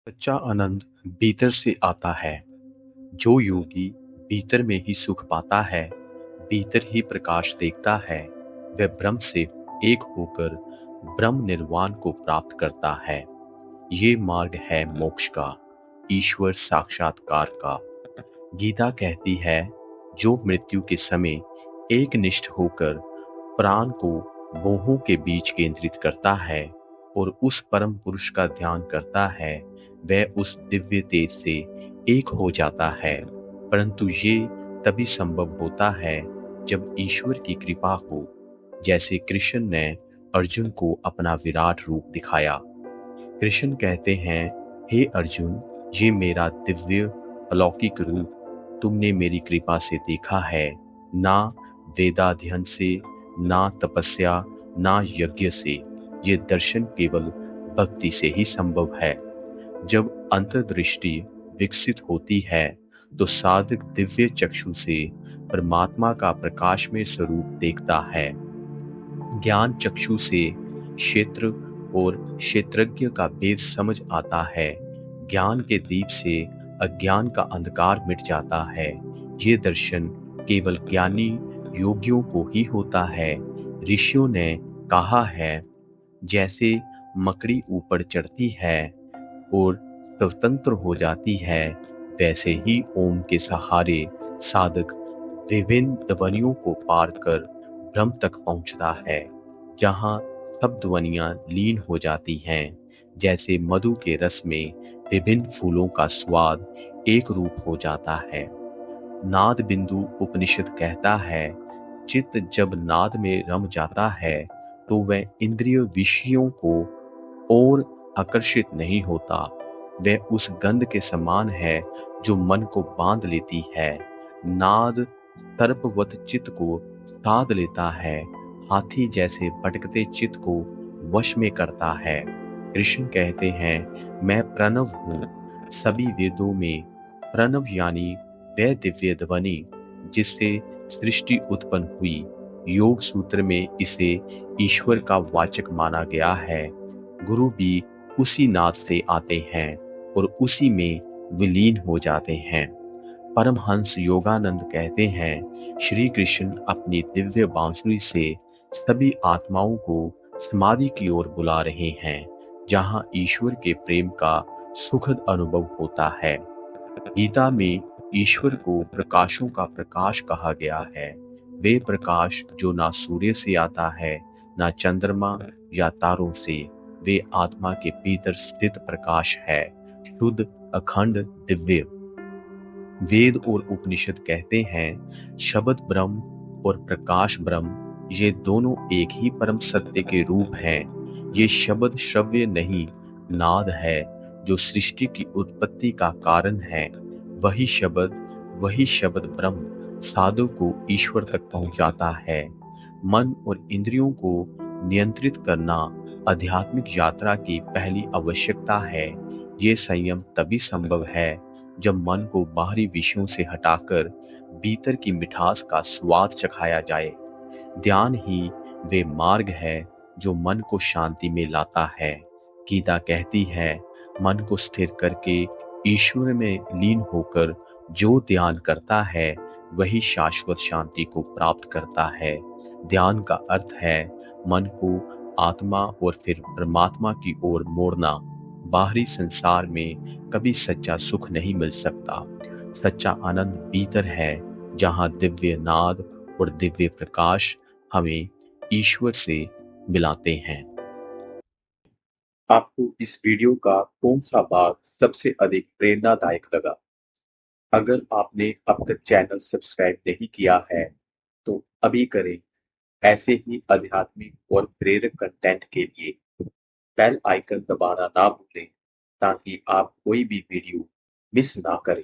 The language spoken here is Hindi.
सच्चा आनंद भीतर से आता है। जो योगी भीतर में ही सुख पाता है, भीतर ही प्रकाश देखता है, वह ब्रह्म से एक होकर ब्रह्म निर्वाण को प्राप्त करता है। ये मार्ग है मोक्ष का, ईश्वर साक्षात्कार का। गीता कहती है, जो मृत्यु के समय एक निष्ठ होकर प्राण को मोहों के बीच केंद्रित करता है और उस परम पुरुष का ध्यान करता है, वह उस दिव्य तेज से एक हो जाता है। परंतु ये तभी संभव होता है जब ईश्वर की कृपा हो, जैसे कृष्ण ने अर्जुन को अपना विराट रूप दिखाया। कृष्ण कहते हैं, हे अर्जुन, ये मेरा दिव्य अलौकिक रूप तुमने मेरी कृपा से देखा है। ना वेदाध्ययन से, ना तपस्या, ना यज्ञ से। ये दर्शन केवल भक्ति से ही संभव है। जब अंतर्दृष्टि विकसित होती है तो साधक दिव्य चक्षु से परमात्मा का प्रकाश में स्वरूप देखता है। ज्ञान चक्षु से क्षेत्र और क्षेत्रज्ञ का भेद समझ आता है। ज्ञान के दीप से अज्ञान का अंधकार मिट जाता है। ये दर्शन केवल ज्ञानी योगियों को ही होता है। ऋषियों ने कहा है, जैसे मकड़ी ऊपर चढ़ती है और स्वतंत्र हो जाती है, वैसे ही ओम के सहारे साधक विभिन्न ध्वनियों को पार कर ब्रह्म तक पहुंचता है, जहां सब ध्वनियां लीन हो जाती हैं। जैसे मधु के रस में विभिन्न फूलों का स्वाद एक रूप हो जाता है। नाद बिंदु उपनिषद कहता है, चित्त जब नाद में रम जाता है तो वह इंद्रिय विषयों को और आकर्षित नहीं होता। वह उस गंध के समान है जो मन को बांध लेती है। नाद सर्पवत चित्त को साध लेता है, हाथी जैसे भटकते चित्त को वश में करता है। कृष्ण कहते हैं, मैं प्रणव हूँ। सभी वेदों में प्रणव यानी वह दिव्य ध्वनि जिससे सृष्टि उत्पन्न हुई। योग सूत्र में इसे ईश्वर का वाचक माना गया है। गुरु भी उसी नाद से आते हैं और उसी में विलीन हो जाते हैं। परमहंस योगानंद कहते हैं, श्री कृष्ण अपनी दिव्य बांसुरी से सभी आत्माओं को समाधि की ओर बुला रहे हैं, जहां ईश्वर के प्रेम का सुखद अनुभव होता है। गीता में ईश्वर को प्रकाशों का प्रकाश कहा गया है। वे प्रकाश जो ना सूर्य से आता है, ना चंद्रमा या तारों से। वे आत्मा के भीतर स्थित प्रकाश है, शुद्ध, अखंड, दिव्य। वेद और उपनिषद कहते हैं, शब्द ब्रह्म और प्रकाश ब्रह्म, ये दोनों एक ही परम सत्य के रूप हैं। ये शब्द श्रव्य नहीं, नाद है जो सृष्टि की उत्पत्ति का कारण है। वही शब्द ब्रह्म साधु को ईश्वर तक पहुंचाता है। मन और इंद्रियों को नियंत्रित करना आध्यात्मिक यात्रा की पहली आवश्यकता है। ये संयम तभी संभव है जब मन को बाहरी विषयों से हटाकर भीतर की मिठास का स्वाद चखाया जाए। ध्यान ही वे मार्ग है जो मन को शांति में लाता है। गीता कहती है, मन को स्थिर करके ईश्वर में लीन होकर जो ध्यान करता है, वही शाश्वत शांति को प्राप्त करता है। ध्यान का अर्थ है मन को आत्मा और फिर परमात्मा की ओर मोड़ना। बाहरी संसार में कभी सच्चा सुख नहीं मिल सकता। सच्चा आनंद भीतर है, जहां दिव्य नाद और दिव्य प्रकाश हमें ईश्वर से मिलाते हैं। आपको इस वीडियो का कौन सा भाग सबसे अधिक प्रेरणादायक लगा? अगर आपने अब तक चैनल सब्सक्राइब नहीं किया है तो अभी करें। ऐसे ही आध्यात्मिक और प्रेरक कंटेंट के लिए बेल आइकन दबाना ना भूलें, ताकि आप कोई भी वीडियो मिस ना करें।